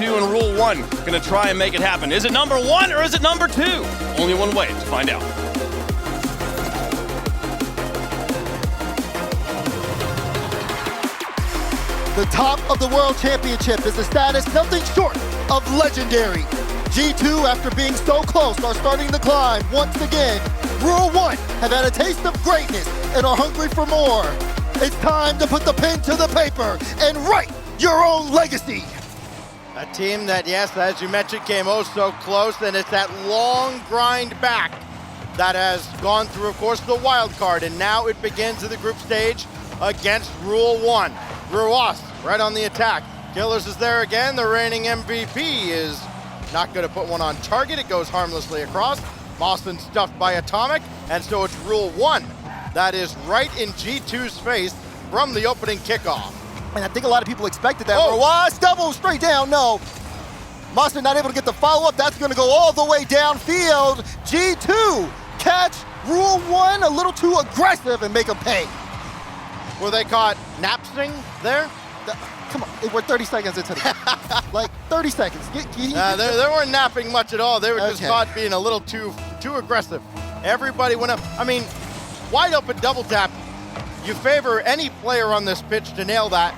G2 and Rule 1 going to try and make it happen? Is it number 1 or is it number 2? Only one way to find out. The top of the World Championship is a status nothing short of legendary. G2, after being so close, are starting to climb once again. Rule 1 have had a taste of greatness and are hungry for more. It's time to put the pen to the paper and write your own legacy. A team that, yes, as you mentioned, came oh so close, and it's that long grind back that has gone through, of course, the wild card, and now it begins in the group stage against Rule 1. Ruas right on the attack. Killers is there again. The reigning MVP is not going to put one on target. It goes harmlessly across. Mawson stuffed by Atomic, and so it's Rule 1 that is right in G2's face from the opening kickoff. And I think a lot of people expected that. Ruas double straight down, no. Mawson not able to get the follow-up. That's going to go all the way downfield. G2 catch Rule 1 a little too aggressive and make him pay. Were they caught napsing there? Come on, we're 30 seconds into the like 30 seconds. They weren't napping much at all. They were just caught being a little too aggressive. Everybody went up. I mean, wide open double tap. You favor any player on this pitch to nail that.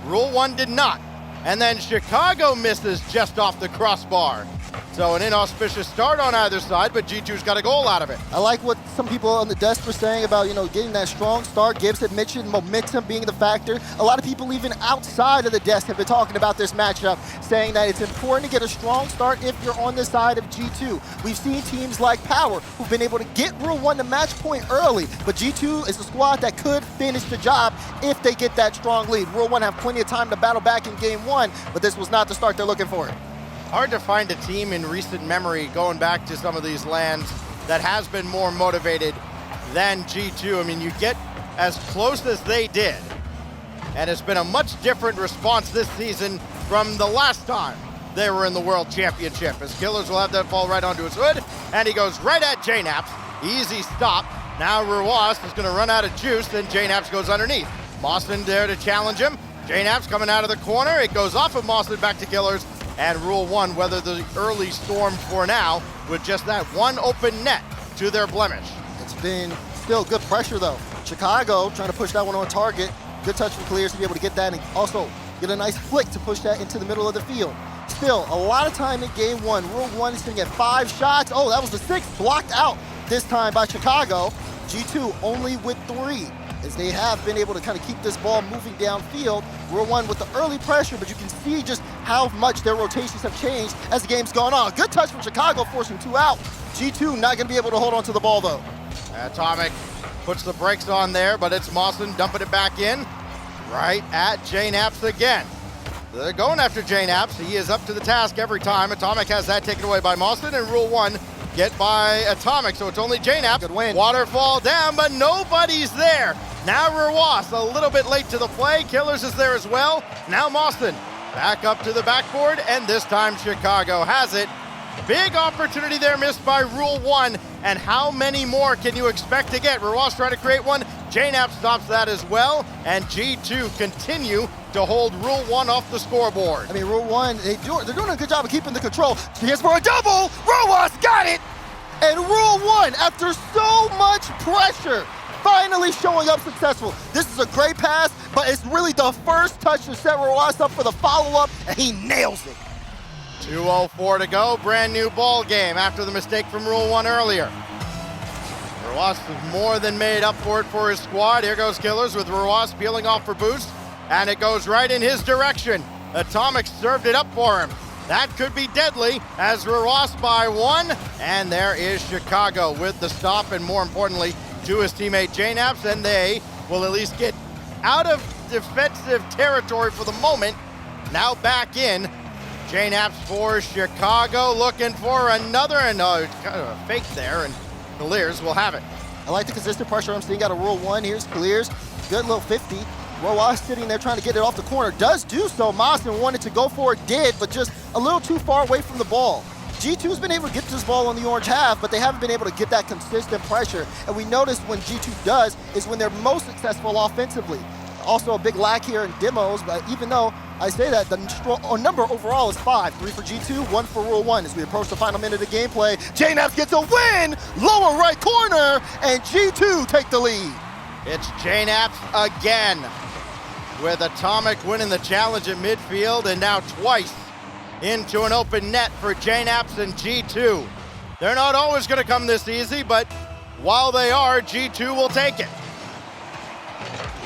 Rule 1 did not. And then Chicago misses just off the crossbar. So an inauspicious start on either side, but G2's got a goal out of it. I like what some people on the desk were saying about, getting that strong start. Gibbs had mentioned momentum being the factor. A lot of people even outside of the desk have been talking about this matchup, saying that it's important to get a strong start if you're on the side of G2. We've seen teams like Power who've been able to get Rule 1 to match point early, but G2 is a squad that could finish the job if they get that strong lead. Rule 1 have plenty of time to battle back in game 1, but this was not the start they're looking for. Hard to find a team in recent memory, going back to some of these lands, that has been more motivated than G2. I mean, you get as close as they did, and it's been a much different response this season from the last time they were in the World Championship, as Killers will have that fall right onto his hood, and he goes right at JNaps. Easy stop. Now Ruas is going to run out of juice, then JNaps goes underneath. Mawson there to challenge him. JNaps coming out of the corner. It goes off of Mawson back to Killers. And Rule 1 weather the early storm for now with just that one open net to their blemish. It's been still good pressure though. Chicago trying to push that one on target. Good touch from Clears to be able to get that and also get a nice flick to push that into the middle of the field. Still, a lot of time in game 1. Rule 1 is going to get 5 shots. Oh, that was the 6th blocked out this time by Chicago. G2 only with 3. As they have been able to kind of keep this ball moving downfield. Rule 1 with the early pressure, but you can see just how much their rotations have changed as the game's gone on. Good touch from Chicago, forcing 2 out. G2 not going to be able to hold on to the ball, though. Atomic puts the brakes on there, but it's Mawson dumping it back in. Right at JNaps again. They're going after JNaps. He is up to the task every time. Atomic has that taken away by Mawson, and Rule 1 get by Atomic, so it's only JNaps. Good win. Waterfall down, but nobody's there. Now Ruas a little bit late to the play. Killers is there as well. Now Mawson back up to the backboard, and this time Chicago has it. Big opportunity there missed by Rule 1, and how many more can you expect to get? Ruas trying to create one. JNaps stops that as well, and G2 continue to hold Rule 1 off the scoreboard. I mean, Rule 1, they're doing a good job of keeping the control. Here's for a double. Ruas got it. And Rule 1, after so much pressure, finally showing up successful. This is a great pass, but it's really the first touch to set Ruas up for the follow-up, and he nails it. 2:04 to go, brand new ball game after the mistake from Rule 1 earlier. Ruas has more than made up for it for his squad. Here goes Killers with Ruas peeling off for boost, and it goes right in his direction. Atomic served it up for him. That could be deadly as Ruas by 1, and there is Chicago with the stop, and more importantly, to his teammate JNaps, and they will at least get out of defensive territory for the moment. Now back in. JNaps for Chicago, looking for another, and kind of a fake there, and Clears will have it. I like the consistent pressure I'm seeing out of Rule 1. Here's Clears, good little 50. Ruas sitting there trying to get it off the corner, does do so. Mawson wanted to go for it, did, but just a little too far away from the ball. G2's been able to get this ball on the orange half, but they haven't been able to get that consistent pressure. And we noticed when G2 does is when they're most successful offensively. Also a big lack here in demos, but even though I say that, the number overall is 5. 3 for G2, 1 for Rule 1. As we approach the final minute of gameplay, JNAPS gets a win! Lower right corner, and G2 take the lead. It's JNAPS again, with Atomic winning the challenge at midfield, and now twice into an open net for JNAPS and G2. They're not always going to come this easy, but while they are, G2 will take it.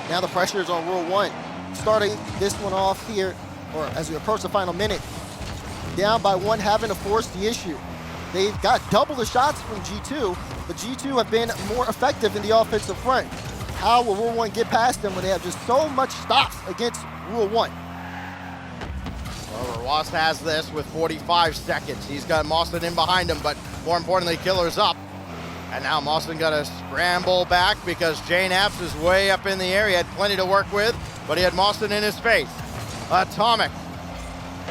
Now the pressure is on Rule 1. Starting this one off here, or as we approach the final minute, down by 1, having to force the issue. They've got double the shots from G2, but G2 have been more effective in the offensive front. How will Rule 1 get past them when they have just so much stops against Rule 1? Well, Ross has this with 45 seconds. He's got Mawson in behind him, but more importantly, Killer's up. And now Mawson got to scramble back because JNAPS is way up in the air. He had plenty to work with, but he had Mawson in his face. Atomic.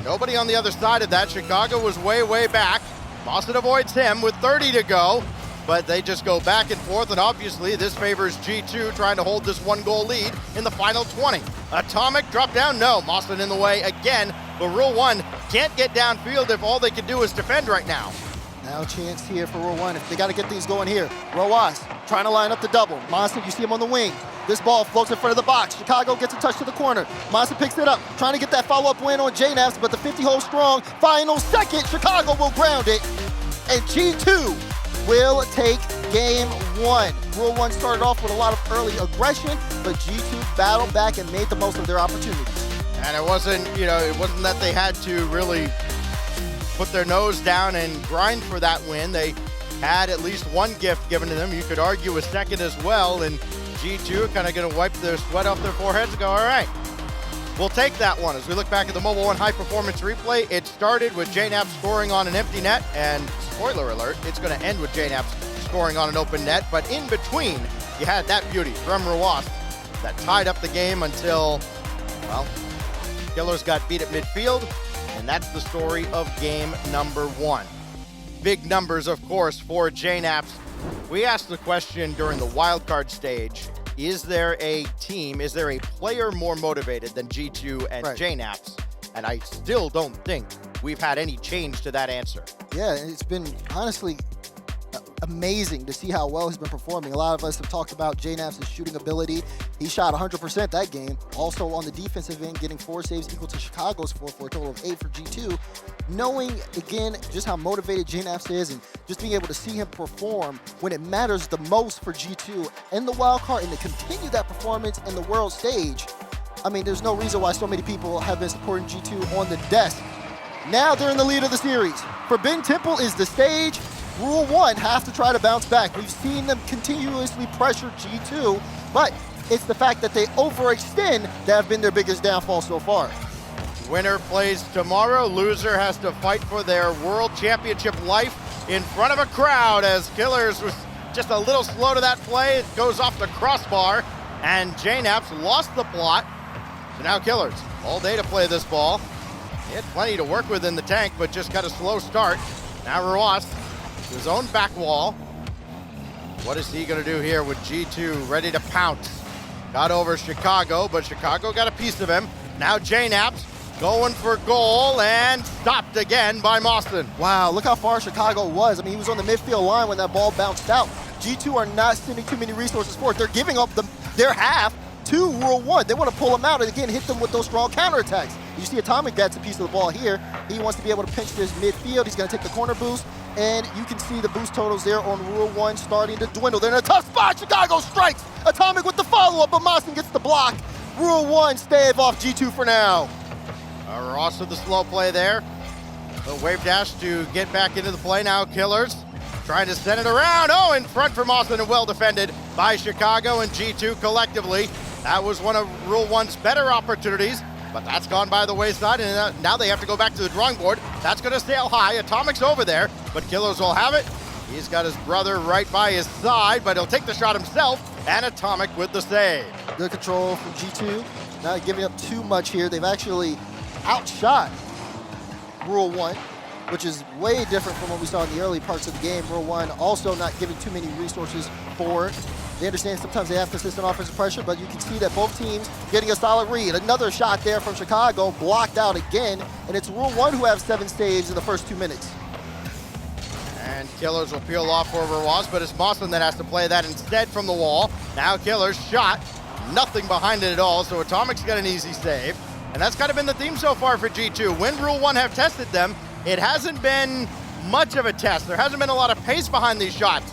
Nobody on the other side of that. Chicago was way, way back. Mawson avoids him with 30 to go, but they just go back and forth, and obviously this favors G2 trying to hold this 1-goal lead in the final 20. Atomic drop down, no. Mawson in the way again, but Rule 1 can't get downfield if all they can do is defend right now. Now a chance here for Rule 1. If they got to get things going here. Roas trying to line up the double. Monson, you see him on the wing. This ball floats in front of the box. Chicago gets a touch to the corner. Monson picks it up, trying to get that follow-up win on JNAPS, but the 50 holds strong. Final second, Chicago will ground it, and G2 will take game 1. Rule 1 started off with a lot of early aggression, but G2 battled back and made the most of their opportunities. And it wasn't that they had to really put their nose down and grind for that win. They had at least one gift given to them. You could argue a second as well, and G2 kind of going to wipe their sweat off their foreheads and go, all right, we'll take that one. As we look back at the Mobile One High Performance replay, it started with JNAPS scoring on an empty net, and spoiler alert, it's going to end with JNAPS scoring on an open net, but in between, you had that beauty from Rawas that tied up the game until, well, Killers got beat at midfield, and that's the story of game number 1. Big numbers, of course, for JNAPS. We asked the question during the wildcard stage, is there a team, is there a player more motivated than G2 and JNAPS? And I still don't think we've had any change to that answer. Yeah, it's been honestly amazing to see how well he's been performing. A lot of us have talked about JNAPS' shooting ability. He shot 100% that game. Also on the defensive end, getting 4 saves equal to Chicago's 4 for a total of 8 for G2. Knowing, again, just how motivated JNAPS is and just being able to see him perform when it matters the most for G2 in the wild card and to continue that performance in the world stage. I mean, there's no reason why so many people have been supporting G2 on the desk. Now they're in the lead of the series. Forbidden Temple is the stage. Rule 1 have to try to bounce back. We've seen them continuously pressure G2, but it's the fact that they overextend that have been their biggest downfall so far. Winner plays tomorrow. Loser has to fight for their World Championship life in front of a crowd, as Killers was just a little slow to that play. It goes off the crossbar, and JNAPS lost the plot. So now Killers, all day to play this ball. He had plenty to work with in the tank, but just got a slow start. Now Ruas, his own back wall. What is he gonna do here with G2 ready to pounce? Got over Chicago, but Chicago got a piece of him. Now JNAPS going for goal and stopped again by Mawson. Wow, look how far Chicago was. I mean, he was on the midfield line when that ball bounced out. G2 are not sending too many resources for it. They're giving up their half to Rule 1. They want to pull them out and again hit them with those strong counterattacks. You see Atomic gets a piece of the ball here. He wants to be able to pinch this midfield. He's going to take the corner boost, and you can see the boost totals there on Rule 1 starting to dwindle. They're in a tough spot. Chicago strikes. Atomic with the follow-up, but Mawson gets the block. Rule 1 stave off G2 for now. Ross with the slow play there. The wave dash to get back into the play now. Killers trying to send it around. Oh, in front for Mawson and well defended by Chicago and G2 collectively. That was one of Rule 1's better opportunities, but that's gone by the wayside, and now they have to go back to the drawing board. That's going to sail high. Atomic's over there, but Killers will have it. He's got his brother right by his side, but he'll take the shot himself, and Atomic with the save. Good control from G2. Not giving up too much here. They've actually outshot Rule 1, which is way different from what we saw in the early parts of the game. Rule 1 also not giving too many resources for They understand sometimes they have consistent offensive pressure, but you can see that both teams getting a solid read. Another shot there from Chicago, blocked out again, and it's Rule 1 who have 7 saves in the first 2 minutes. And Killers will peel off for Roas, but it's Moslin that has to play that instead from the wall. Now Killers shot, nothing behind it at all, so Atomic's got an easy save. And that's kind of been the theme so far for G2. When Rule 1 have tested them, it hasn't been much of a test. There hasn't been a lot of pace behind these shots.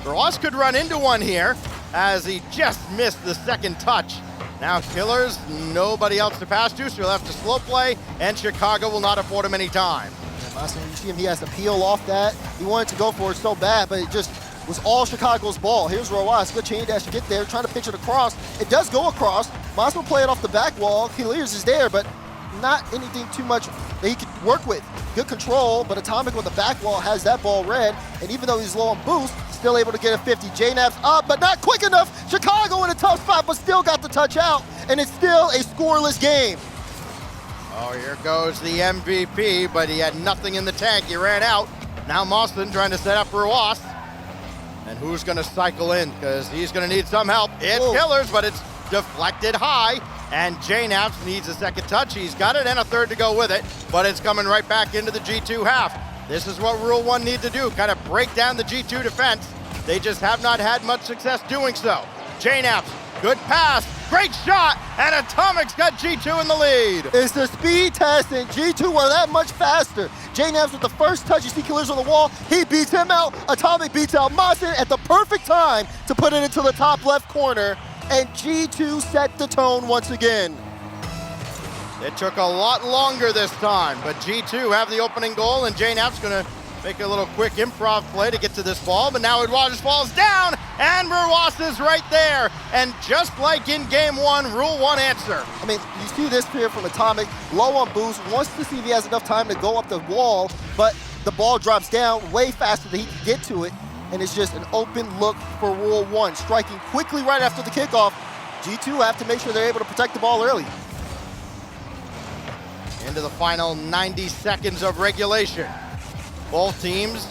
Roas could run into one here as he just missed the second touch. Now Killers, nobody else to pass to, so he'll have to slow play, and Chicago will not afford him any time. You see him, he has to peel off that. He wanted to go for it so bad, but it just was all Chicago's ball. Here's Roas, good chain dash to get there, trying to pitch it across. It does go across. Moss will play it off the back wall. Clears is there, but not anything too much that he could work with. Good control, but Atomic on the back wall has that ball read, and even though he's low on boost, still able to get a 50. JNAP's up, but not quick enough. Chicago in a tough spot, but still got the touch out, and it's still a scoreless game. Oh, here goes the MVP, but he had nothing in the tank. He ran out. Now Moslin trying to set up Roas. And who's going to cycle in? Because he's going to need some help. It's Killers, but it's deflected high. And JNAPS needs a second touch. He's got it and a third to go with it, but it's coming right back into the G2 half. This is what Rule 1 need to do, kind of break down the G2 defense. They just have not had much success doing so. JNAPS, good pass, great shot, and Atomic's got G2 in the lead. It's the speed test, and G2 were that much faster. JNAPS with the first touch, you see Killers on the wall, he beats him out. Atomic beats out Moslin at the perfect time to put it into the top left corner, and G2 set the tone once again. It took a lot longer this time, but G2 have the opening goal, and JNAP's gonna make a little quick improv play to get to this ball, but now Edwards falls down, and Roas is right there. And just like in game 1, Rule 1 answer. I mean, you see this here from Atomic, low on boost, wants to see if he has enough time to go up the wall, but the ball drops down way faster than he can get to it, and it's just an open look for Rule 1. Striking quickly right after the kickoff, G2 have to make sure they're able to protect the ball early. Into the final 90 seconds of regulation. Both teams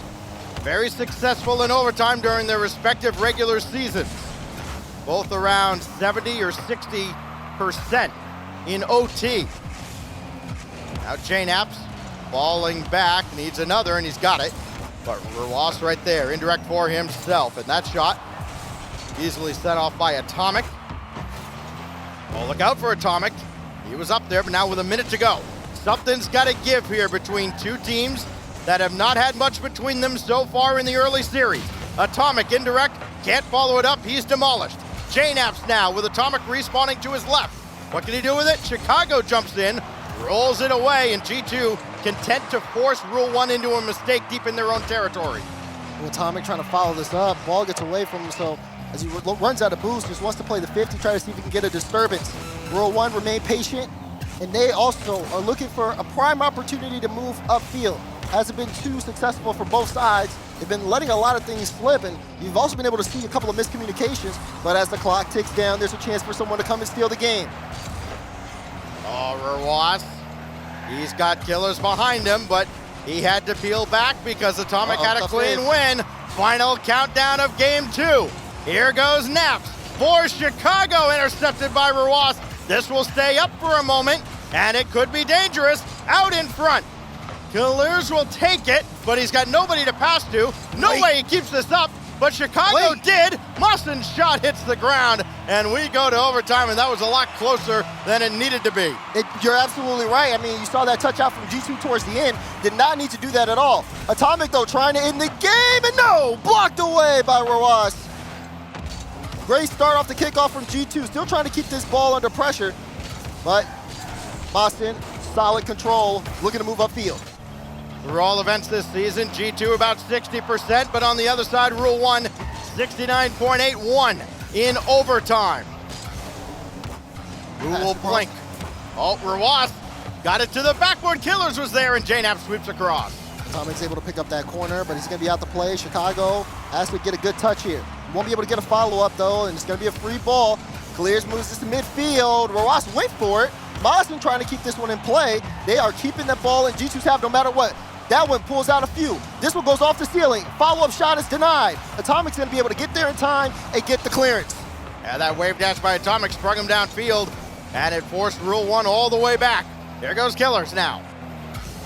very successful in overtime during their respective regular seasons. Both around 70 or 60% in OT. Now JNAPS falling back, needs another, and he's got it. But Roas right there, indirect for himself. And that shot easily set off by Atomic. Oh, look out for Atomic. He was up there, but now with a minute to go. Something's got to give here between two teams that have not had much between them so far in the early series. Atomic indirect, can't follow it up, he's demolished. JNAPS now with Atomic respawning to his left. What can he do with it? Chicago jumps in, rolls it away, and G2 content to force Rule 1 into a mistake deep in their own territory. Atomic trying to follow this up, ball gets away from him, so as he runs out of boost, just wants to play the 50, try to see if he can get a disturbance. Rule 1 remain patient, and they also are looking for a prime opportunity to move upfield. Hasn't been too successful for both sides. They've been letting a lot of things slip, and you've also been able to see a couple of miscommunications, but as the clock ticks down, there's a chance for someone to come and steal the game. Oh, Roas, he's got Killers behind him, but he had to peel back because Atomic had a clean win. Final countdown of game 2. Here goes Naps for Chicago, intercepted by Roas. This will stay up for a moment, and it could be dangerous. Out in front. Killers will take it, but he's got nobody to pass to. No way he keeps this up, but Chicago did. Muslin's shot hits the ground, and we go to overtime, and that was a lot closer than it needed to be. You're absolutely right. I mean, you saw that touch out from G2 towards the end. Did not need to do that at all. Atomic, though, trying to end the game, and no! Blocked away by Roas. Great start off the kickoff from G2. Still trying to keep this ball under pressure, but Boston, solid control, looking to move upfield. Through all events this season, G2 about 60%, but on the other side, Rule 1, 69.81 in overtime. Who will blink? Oh, Roas got it to the backboard. Killers was there, and JNAP sweeps across. Atomic's able to pick up that corner, but he's going to be out to play. Chicago has to get a good touch here. He won't be able to get a follow-up, though, and it's going to be a free ball. Clears, moves this to midfield. Roas went for it. Moslin trying to keep this one in play. They are keeping that ball in G2's half no matter what. That one pulls out a few. This one goes off the ceiling. Follow-up shot is denied. Atomic's gonna be able to get there in time and get the clearance. Yeah, that wave dash by Atomic sprung him downfield, and it forced Rule 1 all the way back. Here goes Killers now.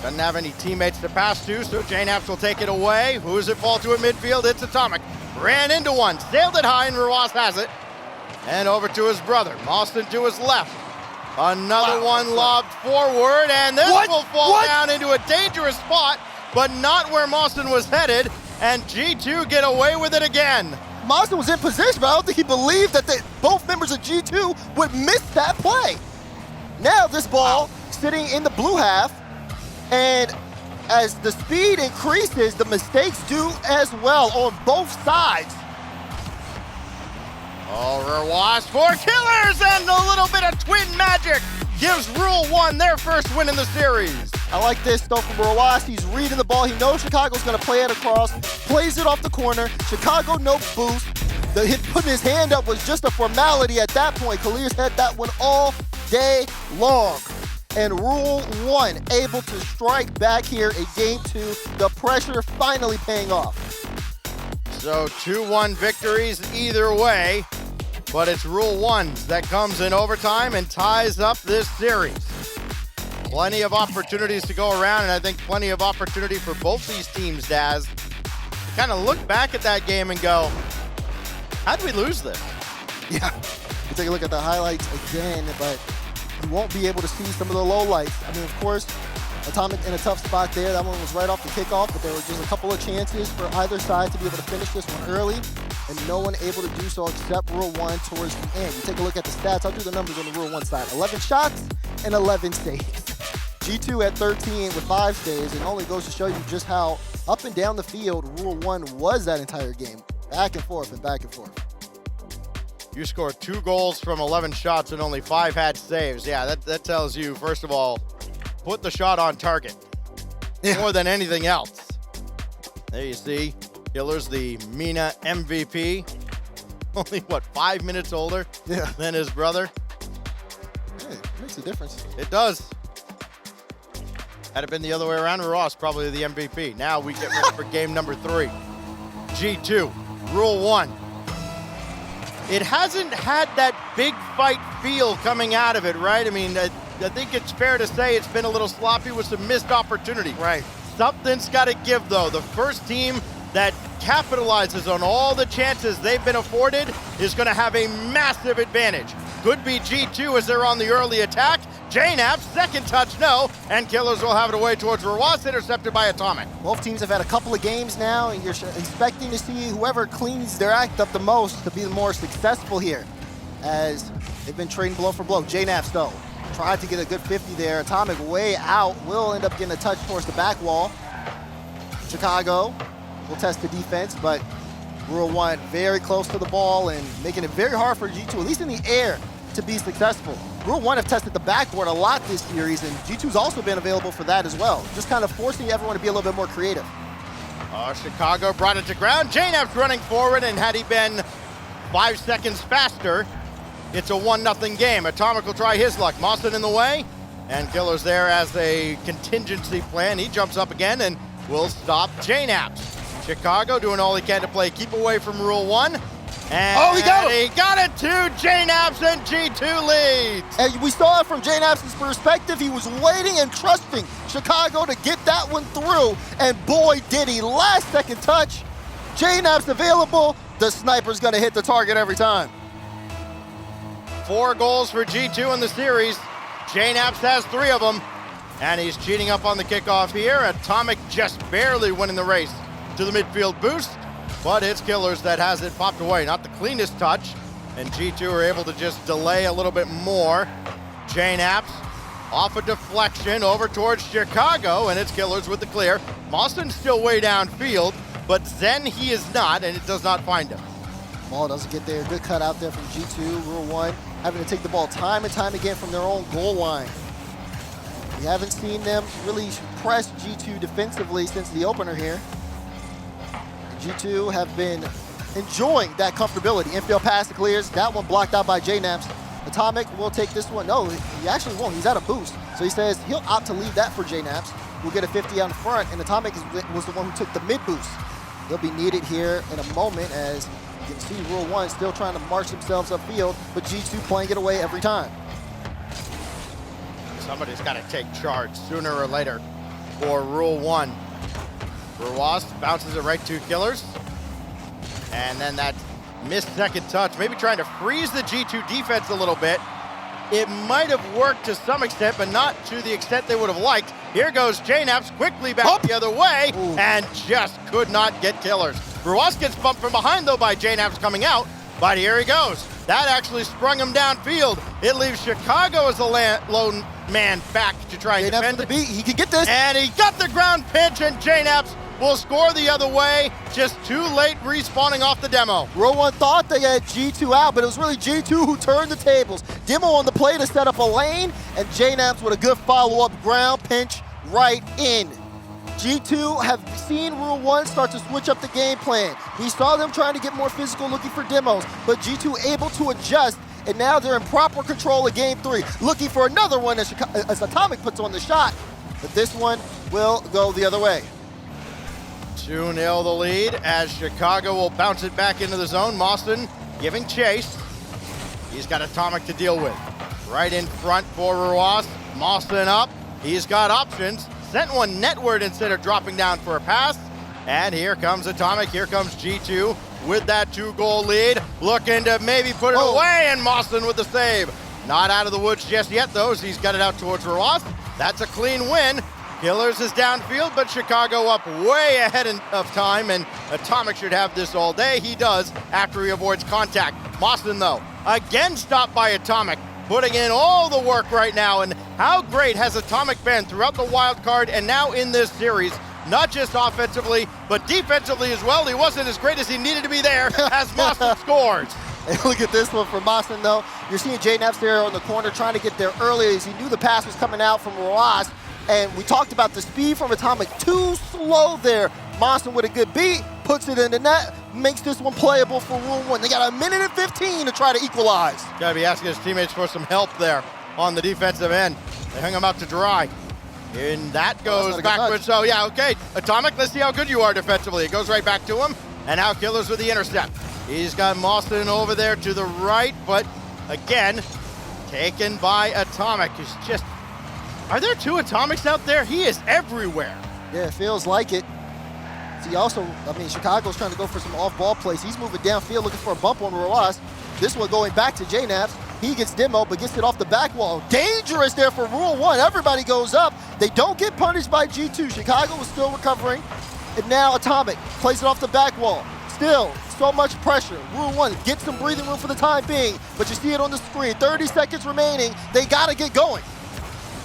Doesn't have any teammates to pass to, so JNaps will take it away. Who does it fall to at midfield? It's Atomic. Ran into one, sailed it high, and Ruas has it. And over to his brother. Austin to his left. Another one lobbed forward, and this will fall down into a dangerous spot, but not where Mawson was headed, and G2 get away with it again. Mawson was in position, but I don't think he believed that both members of G2 would miss that play. Now this ball sitting in the blue half, and as the speed increases, the mistakes do as well on both sides. Oh, Ruas for Killers, and a little bit of twin magic gives Rule 1 their first win in the series. I like this though from Ruas. He's reading the ball. He knows Chicago's gonna play it across, plays it off the corner. Chicago no boost. Putting his hand up was just a formality at that point. Clears had that one all day long. And Rule 1 able to strike back here in game 2. The pressure finally paying off. So 2-1 victories either way, but it's Rule 1 that comes in overtime and ties up this series. Plenty of opportunities to go around, and I think plenty of opportunity for both these teams, Daz, to kind of look back at that game and go, how'd we lose this? Yeah, you take a look at the highlights again, but you won't be able to see some of the lowlights. I mean, of course, Atomic in a tough spot there. That one was right off the kickoff, but there were just a couple of chances for either side to be able to finish this one early, and no one able to do so except Rule 1 towards the end. You take a look at the stats. I'll do the numbers on the Rule 1 side. 11 shots and 11 saves. G2 at 13 with 5 saves, and only goes to show you just how up and down the field Rule 1 was that entire game. Back and forth and back and forth. You scored 2 goals from 11 shots and only 5 had saves. Yeah, that tells you, first of all, put the shot on target more than anything else. There you see, Killers, the MENA MVP. Only, what, 5 minutes older than his brother? Hey, it makes a difference. It does. Had it been the other way around, Ross probably the MVP. Now we get ready for game number 3. G2, Rule 1. It hasn't had that big fight feel coming out of it, right? I mean, I think it's fair to say it's been a little sloppy with some missed opportunity. Right. Something's got to give, though. The first team that capitalizes on all the chances they've been afforded is going to have a massive advantage. Could be G2 as they're on the early attack. JNaps, second touch, no, and Killers will have it away towards Ruas, intercepted by Atomic. Both teams have had a couple of games now, and you're expecting to see whoever cleans their act up the most to be the more successful here, as they've been trading blow for blow. JNaps, though, tried to get a good 50 there. Atomic way out, will end up getting a touch towards the back wall. Chicago will test the defense, but Rule 1 very close to the ball and making it very hard for G2, at least in the air, to be successful. Rule 1 have tested the backboard a lot this series, and G2's also been available for that as well. Just kind of forcing everyone to be a little bit more creative. Chicago brought it to ground. JNaps running forward, and had he been 5 seconds faster, it's a 1-0 game. Atomic will try his luck. Mawson in the way, and Killers there as a contingency plan. He jumps up again and will stop JNaps. Chicago doing all he can to play keep away from Rule 1. And he got it! He got it to JNaps, and G2 leads. And we saw it from JNaps' perspective. He was waiting and trusting Chicago to get that one through, and boy did he. Last second touch. JNaps available. The sniper's gonna hit the target every time. 4 goals for G2 in the series. JNaps has 3 of them, and he's cheating up on the kickoff here. Atomic just barely winning the race to the midfield boost, but it's Killers that has it popped away. Not the cleanest touch, and G2 are able to just delay a little bit more. JNaps off a deflection over towards Chicago, and it's Killers with the clear. Mawson's still way downfield, but Zen he is not, and it does not find him. Ball doesn't get there. Good cut out there from G2. Rule 1 having to take the ball time and time again from their own goal line. We haven't seen them really press G2 defensively since the opener here. G2 have been enjoying that comfortability. Infield pass to clears. That one blocked out by JNaps. Atomic will take this one. No, he actually won't. He's at a boost. So he says he'll opt to leave that for JNaps. will get a 50 out in front, and Atomic was the one who took the mid boost. They'll be needed here in a moment, as you can see Rule 1 still trying to march themselves upfield, but G2 playing it away every time. Somebody's got to take charge sooner or later for Rule 1. Ruas bounces it right to Killers. And then that missed second touch, maybe trying to freeze the G2 defense a little bit. It might have worked to some extent, but not to the extent they would have liked. Here goes JNaps quickly back the other way, and just could not get Killers. Ruas gets bumped from behind, though, by JNaps coming out, but here he goes. That actually sprung him downfield. It leaves Chicago as the lone man back to try and defend the beat. He can get this. And he got the ground pitch, and JNaps will score the other way. Just too late respawning off the demo. Rule 1 thought they had G2 out, but it was really G2 who turned the tables. Demo on the play to set up a lane, and JNaps with a good follow-up ground pinch right in. G2 have seen Rule 1 start to switch up the game plan. We saw them trying to get more physical, looking for demos, but G2 able to adjust, and now they're in proper control of Game 3, looking for another one as Atomic puts on the shot, but this one will go the other way. 2-0 the lead as Chicago will bounce it back into the zone. Mawson giving chase. He's got Atomic to deal with. Right in front for Ruas. Mawson up. He's got options. Sent one netward instead of dropping down for a pass. And here comes Atomic. Here comes G2 with that 2-goal lead. Looking to maybe put it away, and Mawson with the save. Not out of the woods just yet, though, as he's got it out towards Ruas. That's a clean win. Killers is downfield, but Chicago up way ahead of time, and Atomic should have this all day. He does after he avoids contact. Mawson, though, again stopped by Atomic, putting in all the work right now. And how great has Atomic been throughout the wild card and now in this series, not just offensively, but defensively as well. He wasn't as great as he needed to be there as Mawson scores. And look at this one from Mawson, though. You're seeing JNaps there on the corner trying to get there early as he knew the pass was coming out from Ruas. And we talked about the speed from Atomic, too slow there. Mawson with a good beat, puts it in the net, makes this one playable for Rule 1. They got 1:15 to try to equalize. Gotta be asking his teammates for some help there on the defensive end. They hung him out to dry. And that goes backwards. So yeah, okay, Atomic, let's see how good you are defensively. It goes right back to him, and now Killers with the intercept. He's got Mawson over there to the right, but again, taken by Atomic. He's just, are there two Atomics out there? He is everywhere. Yeah, it feels like it. See, also, I mean, Chicago's trying to go for some off-ball plays. He's moving downfield looking for a bump on Ruas. This one going back to JNaps. He gets demo, but gets it off the back wall. Dangerous there for Rule 1. Everybody goes up. They don't get punished by G2. Chicago was still recovering. And now Atomic plays it off the back wall. Still, so much pressure. Rule 1 gets some breathing room for the time being, but you see it on the screen. 30 seconds remaining. They got to get going.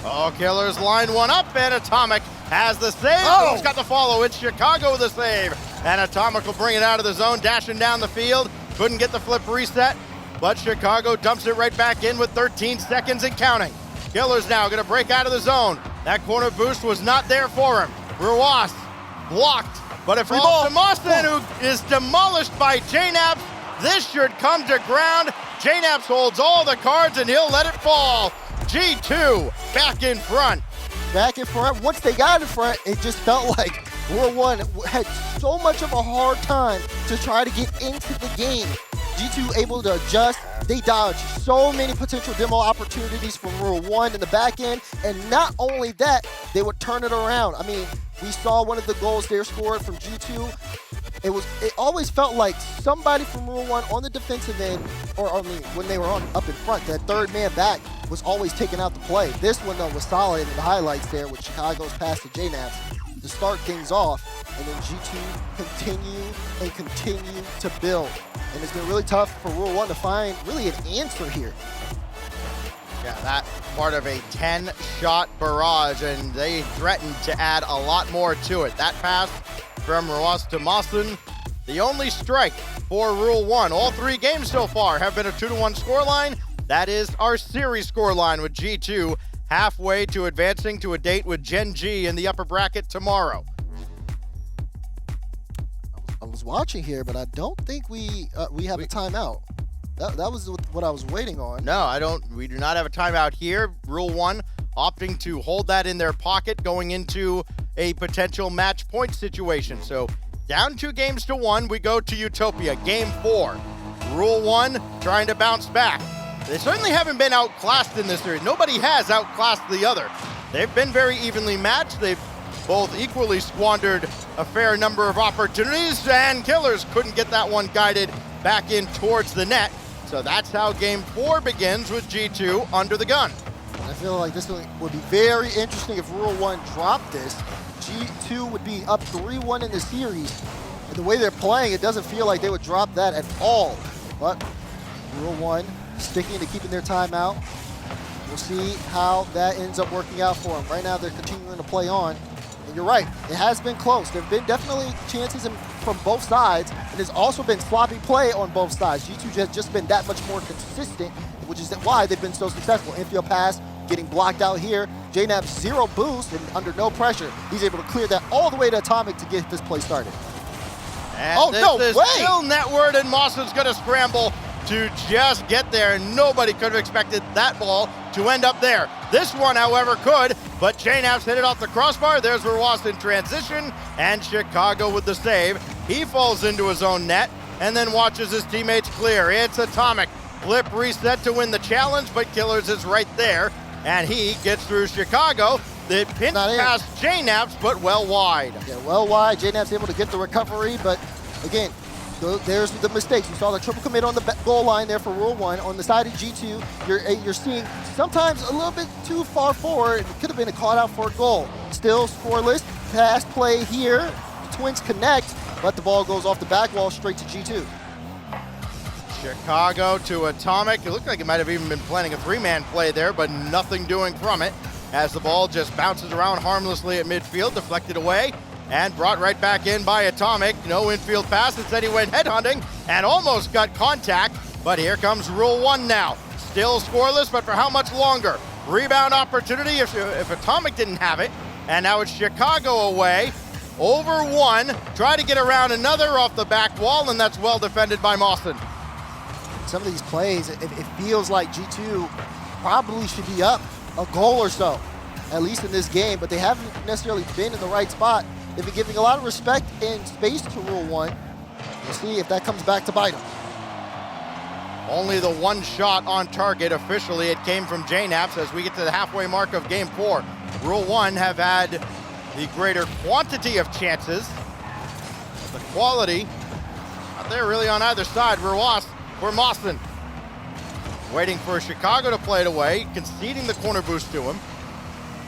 Oh, Killers line one up, and Atomic has the save. Oh, he's got the follow. It's Chicago with the save. And Atomic will bring it out of the zone, dashing down the field. Couldn't get the flip reset, but Chicago dumps it right back in with 13 seconds and counting. Killers now going to break out of the zone. That corner boost was not there for him. Ruas blocked, but it falls to Mawson, who is demolished by JNaps. This should come to ground. JNaps holds all the cards, and he'll let it fall. G2 back in front. Back in front. Once they got in front, it just felt like Rule 1 had so much of a hard time to try to get into the game. G2 able to adjust. They dodged so many potential demo opportunities from Rule 1 in the back end, and not only that, they would turn it around. I mean, we saw one of the goals they scored from G2. It always felt like somebody from Rule 1 on the defensive end, or when they were up in front, that third man back was always taking out the play. This one, though, was solid in the highlights there with Chicago's pass to JNaps to start things off, and then G2 continue to build. And it's been really tough for Rule 1 to find really an answer here. Yeah, that part of a 10-shot barrage, and they threatened to add a lot more to it. That pass from Ruas to Mawson, the only strike for Rule 1. All three games so far have been a 2-1 scoreline. That is our series scoreline, with G2 halfway to advancing to a date with Gen G in the upper bracket tomorrow. I was watching here, but I don't think we have a timeout. That was what I was waiting on. No, we do not have a timeout here. Rule 1 opting to hold that in their pocket going into a potential match point situation. So down 2 games to 1, we go to Utopia, game 4. Rule 1, trying to bounce back. They certainly haven't been outclassed in this series. Nobody has outclassed the other. They've been very evenly matched. They've both equally squandered a fair number of opportunities, and Killers couldn't get that one guided back in towards the net. So that's how game 4 begins, with G2 under the gun. I feel like this would be very interesting if Rule 1 dropped this. G2 would be up 3-1 in the series. And the way they're playing, it doesn't feel like they would drop that at all. But Rule 1 sticking to keeping their timeout. We'll see how that ends up working out for them. Right now, they're continuing to play on. And you're right, it has been close. There have been definitely chances from both sides, and there's also been sloppy play on both sides. G2 has just been that much more consistent, which is why they've been so successful. Infield pass, getting blocked out here. JNAP 0 boost and under no pressure. He's able to clear that all the way to Atomic to get this play started. And this is still netward, and Mawson's gonna scramble to just get there. Nobody could have expected that ball to end up there. This one, however, could, but JNAP's hit it off the crossbar. There's Roas in transition, and Chicago with the save. He falls into his own net, and then watches his teammates clear. It's Atomic. Flip reset to win the challenge, but Killers is right there, and he gets through Chicago. The pinch past JNAP's, but well wide. Yeah, well wide. JNAP's able to get the recovery, but again, there's the mistakes. You saw the triple commit on the goal line there for Rule 1. On the side of G2, you're seeing sometimes a little bit too far forward. It could have been a call out for a goal. Still scoreless. Pass play here. The Twins connect, but the ball goes off the back wall straight to G2. Chicago to Atomic. It looked like it might have even been planning a 3-man play there, but nothing doing from it, as the ball just bounces around harmlessly at midfield, deflected away, and brought right back in by Atomic. No infield pass. Instead, he went headhunting and almost got contact. But here comes Rule 1 now. Still scoreless, but for how much longer? Rebound opportunity if Atomic didn't have it. And now it's Chicago away. Over 1. Try to get around another off the back wall, and that's well defended by Mawson. Some of these plays, it feels like G2 probably should be up a goal or so, at least in this game, but they haven't necessarily been in the right spot. They've been giving a lot of respect and space to Rule 1. We'll see if that comes back to bite them. Only the 1 shot on target officially. It came from JNAPS as we get to the halfway mark of game 4. Rule 1 have had the greater quantity of chances. The quality, not there really on either side. Roas for Mawson. Waiting for Chicago to play it away, conceding the corner boost to him.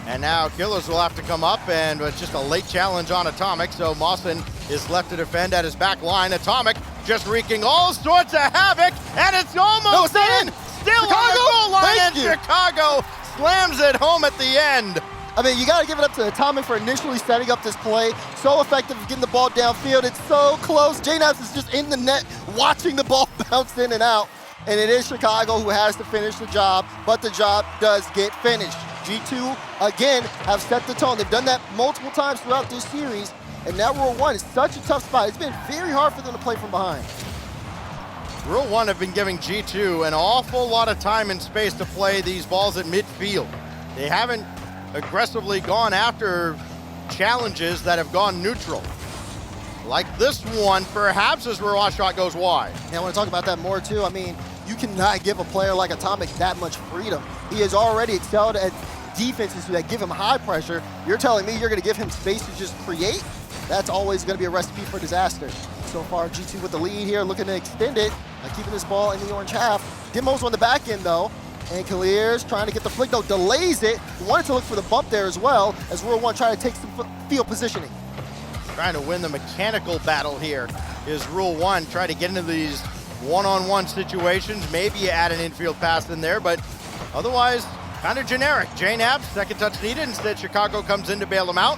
And now Killers will have to come up, and it's just a late challenge on Atomic, so Mawson is left to defend at his back line. Atomic just wreaking all sorts of havoc, and it's almost in! Still on the goal line, and Chicago slams it home at the end. I mean, you got to give it up to Atomic for initially setting up this play. So effective at getting the ball downfield. It's so close. JNAPS is just in the net, watching the ball bounce in and out. And it is Chicago who has to finish the job, but the job does get finished. G2, again, have set the tone. They've done that multiple times throughout this series, and now Rule 1 is such a tough spot. It's been very hard for them to play from behind. Rule 1 have been giving G2 an awful lot of time and space to play these balls at midfield. They haven't aggressively gone after challenges that have gone neutral. Like this one, perhaps, as Roas shot goes wide. Yeah, I want to talk about that more, too. I mean, you cannot give a player like Atomic that much freedom. He has already excelled at defenses that give him high pressure. You're telling me you're going to give him space to just create? That's always going to be a recipe for disaster. So far, G2 with the lead here, looking to extend it, keeping this ball in the orange half. Demo's on the back end, though, and Clears trying to get the flick, though, delays it. Wanted to look for the bump there as well, as Rule 1 trying to take some field positioning. Trying to win the mechanical battle here is Rule 1. Try to get into these one-on-one situations. Maybe you add an infield pass in there, but otherwise, kind of generic. JNAP, second touch needed. Instead, Chicago comes in to bail him out.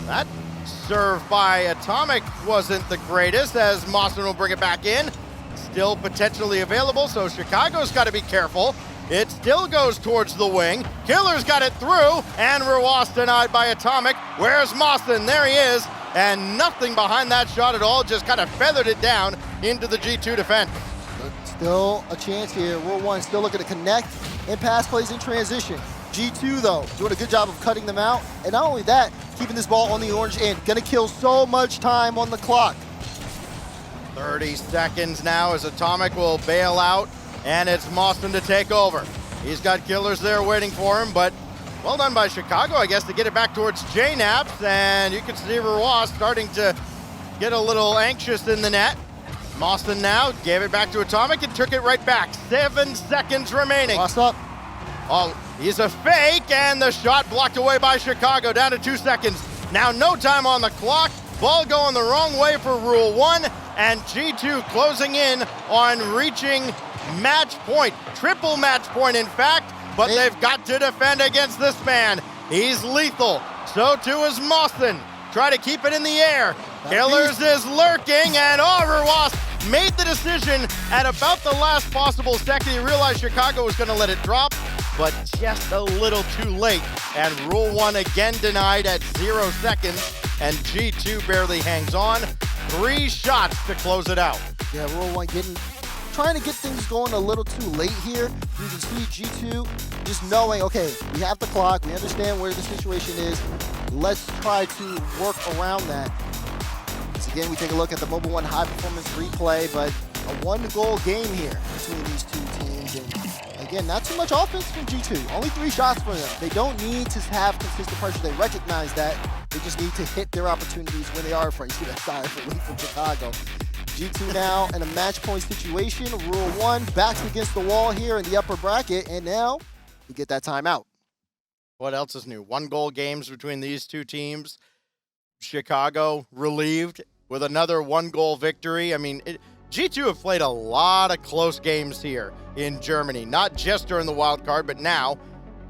That serve by Atomic wasn't the greatest, as Mawson will bring it back in. Still potentially available, so Chicago's got to be careful. It still goes towards the wing. Killer's got it through, and Roas denied by Atomic. Where's Mawson? There he is. And nothing behind that shot at all, just kind of feathered it down into the G2 defense. Still a chance here. Rule 1 still looking to connect and pass plays in transition. G2, though, doing a good job of cutting them out. And not only that, keeping this ball on the orange end. Gonna kill so much time on the clock. 30 seconds now as Atomic will bail out, and it's Mawson to take over. He's got killers there waiting for him, but well done by Chicago, I guess, to get it back towards JNaps, and you can see Roy starting to get a little anxious in the net. Mawson now gave it back to Atomic and took it right back. 7 seconds remaining. Lost up. Oh, he's a fake, and the shot blocked away by Chicago, down to 2 seconds. Now no time on the clock. Ball going the wrong way for Rule 1, and G2 closing in on reaching match point. Triple match point, in fact, but they've got to defend against this man. He's lethal. So too is Mawson. Try to keep it in the air. Killers is lurking, and Overwas made the decision at about the last possible second. He realized Chicago was going to let it drop, but just a little too late. And Rule 1 again denied at 0 seconds, and G2 barely hangs on. 3 shots to close it out. Yeah, Rule 1 trying to get things going a little too late here. You can see G2 just knowing, okay, we have the clock, we understand where the situation is. Let's try to work around that. So again, we take a look at the Mobile 1 high performance replay, but a 1-goal game here between these two teams. And again, not too much offense from G2. Only 3 shots for them. They don't need to have consistent pressure. They recognize that. They just need to hit their opportunities when they are facing that side from Chicago. G2 now in a match point situation. Rule 1 backs against the wall here in the upper bracket, and now we get that timeout. What else is new? 1-goal games between these two teams. Chicago relieved with another 1-goal victory. I mean, G2 have played a lot of close games here in Germany, not just during the wild card, but now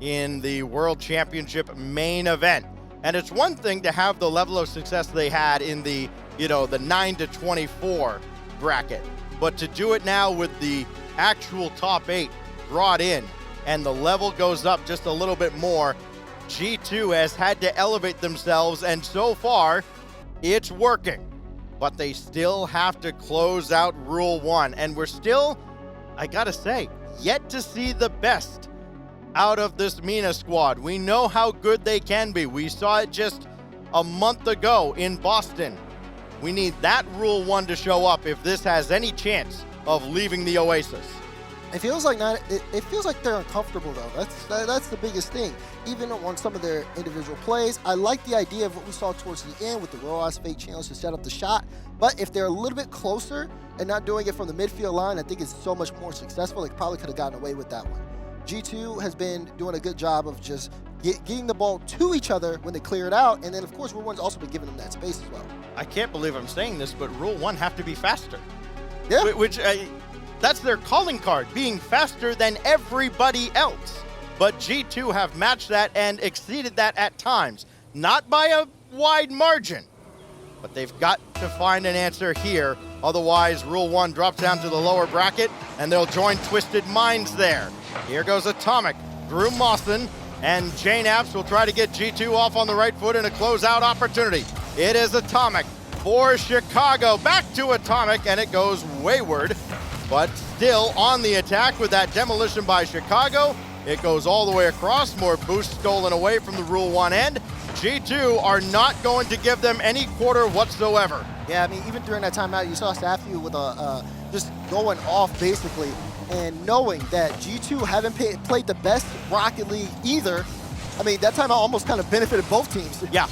in the World Championship main event. And it's one thing to have the level of success they had in the, the 9-24 bracket, but to do it now with the actual top 8 brought in and the level goes up just a little bit more, G2 has had to elevate themselves, and so far, it's working. But they still have to close out Rule 1, and we're still, I gotta say, yet to see the best out of this MENA squad. We know how good they can be. We saw it just a month ago in Boston. We need that Rule 1 to show up if this has any chance of leaving the Oasis. It feels like it feels like they're uncomfortable though. That's the biggest thing. Even on some of their individual plays, I like the idea of what we saw towards the end with the Rojas fake challenge to set up the shot. But if they're a little bit closer and not doing it from the midfield line, I think it's so much more successful. They probably could have gotten away with that one. G2 has been doing a good job of just getting the ball to each other when they clear it out, and then of course Rule 1's also been giving them that space as well. I can't believe I'm saying this, but Rule 1 have to be faster. Yeah. Which that's their calling card, being faster than everybody else. But G2 have matched that and exceeded that at times. Not by a wide margin, but they've got to find an answer here. Otherwise, Rule 1 drops down to the lower bracket, and they'll join Twisted Minds there. Here goes Atomic through Mawson, and JNaps will try to get G2 off on the right foot in a closeout opportunity. It is Atomic for Chicago. Back to Atomic, and it goes wayward, but still on the attack with that demolition by Chicago. It goes all the way across, more boost stolen away from the Rule 1 end. G2 are not going to give them any quarter whatsoever. Yeah, I mean, even during that timeout, you saw Safi with just going off basically, and knowing that G2 haven't played the best Rocket League either. I mean, that timeout almost kind of benefited both teams. Yeah,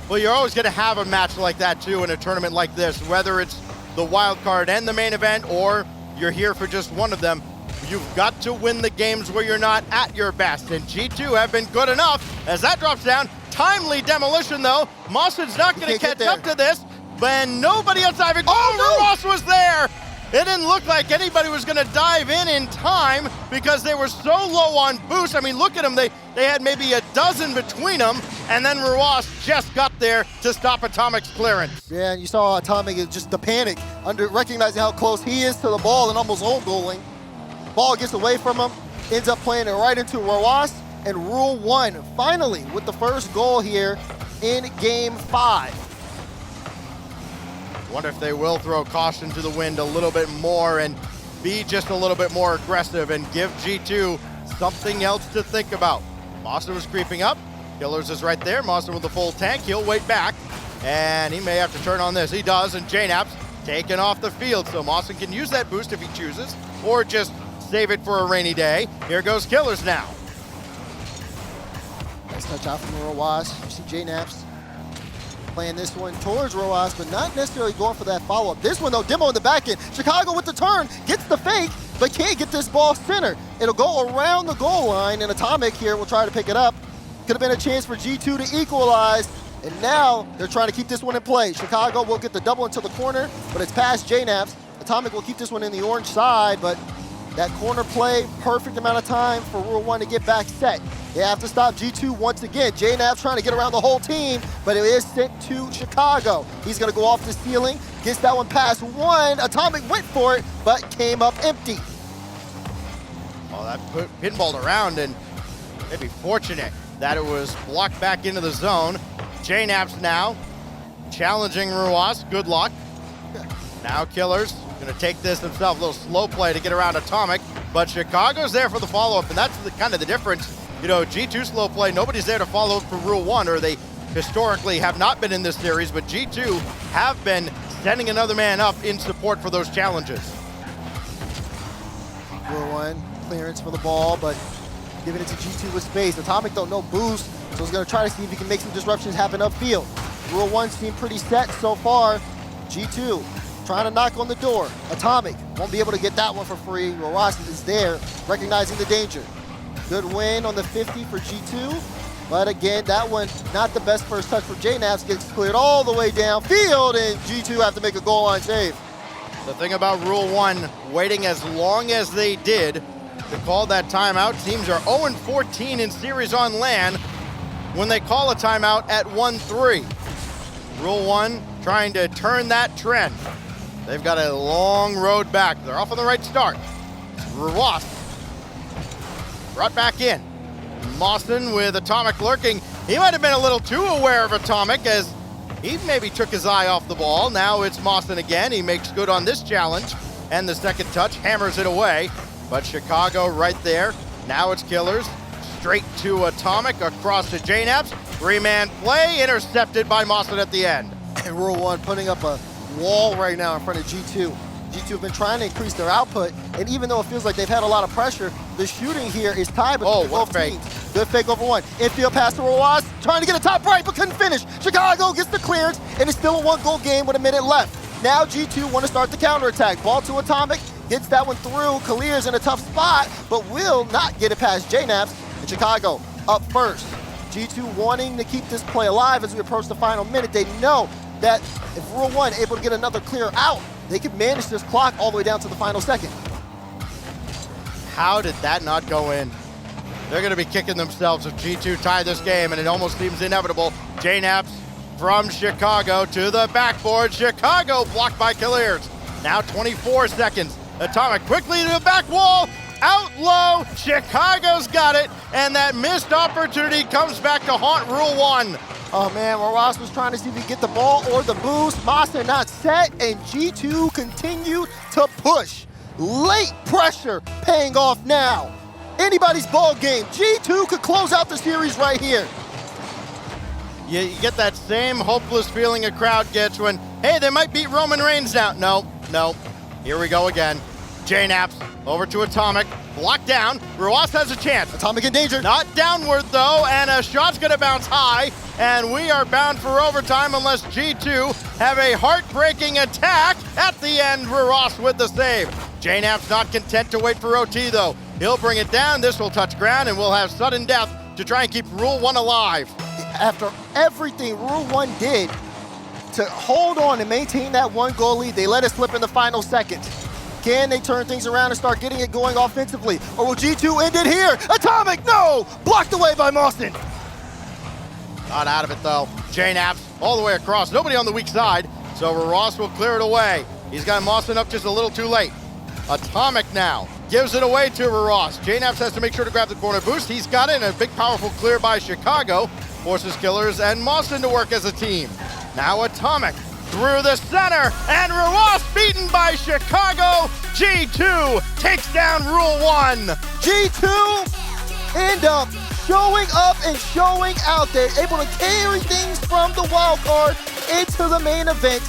well, you're always going to have a match like that too in a tournament like this, whether it's the wild card and the main event, or you're here for just one of them. You've got to win the games where you're not at your best, and G2 have been good enough as that drops down. Timely demolition, though. Mawson's not going to catch up to this, but nobody else diving. Oh, no! Ross was there! It didn't look like anybody was going to dive in time because they were so low on boost. I mean, look at them. They had maybe a dozen between them, and then Ross just got there to stop Atomic's clearance. Yeah, and you saw Atomic is just the panic, recognizing how close he is to the ball and almost old goaling. Ball gets away from him, ends up playing it right into Roas, and Rule 1 finally with the first goal here in Game 5. Wonder if they will throw caution to the wind a little bit more and be just a little bit more aggressive and give G2 something else to think about. Mawson was creeping up. Killers is right there. Mawson with the full tank. He'll wait back, and he may have to turn on this. He does, and JNAP's taken off the field, so Mawson can use that boost if he chooses, or just save it for a rainy day. Here goes Killers now. Nice touch out from Roas. You see JNAP's playing this one towards Roas, but not necessarily going for that follow-up. This one, though, Demo in the back end. Chicago with the turn, gets the fake, but can't get this ball center. It'll go around the goal line, and Atomic here will try to pick it up. Could have been a chance for G2 to equalize, and now they're trying to keep this one in play. Chicago will get the double into the corner, but it's past JNAP's. Atomic will keep this one in the orange side, but that corner play, perfect amount of time for Rule 1 to get back set. They have to stop G2 once again. JNAP's trying to get around the whole team, but it is sent to Chicago. He's gonna go off the ceiling, gets that one past one. Atomic went for it, but came up empty. Well, that pinballed around, and they'd be fortunate that it was blocked back into the zone. JNAP's now challenging Ruas. Good luck. Now Killers gonna take this himself. A little slow play to get around Atomic, but Chicago's there for the follow-up, and that's kind of the difference. You know, G2 slow play, nobody's there to follow up for Rule 1, or they historically have not been in this series, but G2 have been sending another man up in support for those challenges. Rule 1, clearance for the ball, but giving it to G2 with space. Atomic though, no boost, so he's gonna try to see if he can make some disruptions happen upfield. Rule 1 seemed pretty set so far. G2 trying to knock on the door. Atomic won't be able to get that one for free. Roas is there, recognizing the danger. Good win on the 50 for G2, but again, that one not the best first touch for JNAP's, gets cleared all the way downfield, and G2 have to make a goal line save. The thing about Rule 1, waiting as long as they did to call that timeout. Teams are 0-14 in series on LAN when they call a timeout at 1-3. Rule 1 trying to turn that trend. They've got a long road back. They're off on the right start. Ruas brought back in. Mawson with Atomic lurking. He might have been a little too aware of Atomic as he maybe took his eye off the ball. Now it's Mawson again. He makes good on this challenge, and the second touch hammers it away. But Chicago right there. Now it's Killers. Straight to Atomic, across to JNAP's. Three-man play, intercepted by Mawson at the end. And Rule 1 putting up a wall right now in front of G2. G2 have been trying to increase their output, and even though it feels like they've had a lot of pressure, the shooting here is tied between both teams. Good fake over one. Infield pass to Roas, trying to get a top right, but couldn't finish. Chicago gets the clearance, and it's still a one-goal game with a minute left. Now G2 want to start the counterattack. Ball to Atomic, gets that one through. Kalir's in a tough spot, but will not get it past JNAP's. And Chicago up first. G2 wanting to keep this play alive as we approach the final minute. They know that if Rule 1 able to get another clear out, they could manage this clock all the way down to the final second. How did that not go in? They're gonna be kicking themselves if G2 tie this game, and it almost seems inevitable. JNAP's from Chicago to the backboard. Chicago blocked by Kalir's. Now 24 seconds. Atomic quickly to the back wall. Out low, Chicago's got it, and that missed opportunity comes back to haunt Rule 1. Oh man, Roas was trying to see if he could get the ball or the boost. Mawson not set, and G2 continued to push. Late pressure paying off now. Anybody's ball game. G2 could close out the series right here. You get that same hopeless feeling a crowd gets when, hey, they might beat Roman Reigns now. No. Here we go again. JNAP's over to Atomic, blocked down. Ruas has a chance. Atomic in danger. Not downward though, and a shot's gonna bounce high, and we are bound for overtime unless G2 have a heartbreaking attack. At the end, Ruas with the save. JNAP's not content to wait for OT though. He'll bring it down, this will touch ground, and we'll have sudden death to try and keep Rule 1 alive. After everything Rule 1 did to hold on and maintain that one goal lead, they let it slip in the final seconds. Can they turn things around and start getting it going offensively? Or will G2 end it here? Atomic, no! Blocked away by Mawson. Not out of it though. JNAP's all the way across, nobody on the weak side, so Ross will clear it away. He's got Mawson up just a little too late. Atomic now gives it away to Ross. JNAP's has to make sure to grab the corner boost. He's got it, and a big powerful clear by Chicago forces Killers and Mawson to work as a team. Now Atomic through the center, and Ruas beaten by Chicago. G2 takes down Rule 1. G2 end up showing up and showing out there, able to carry things from the wild card into the main event.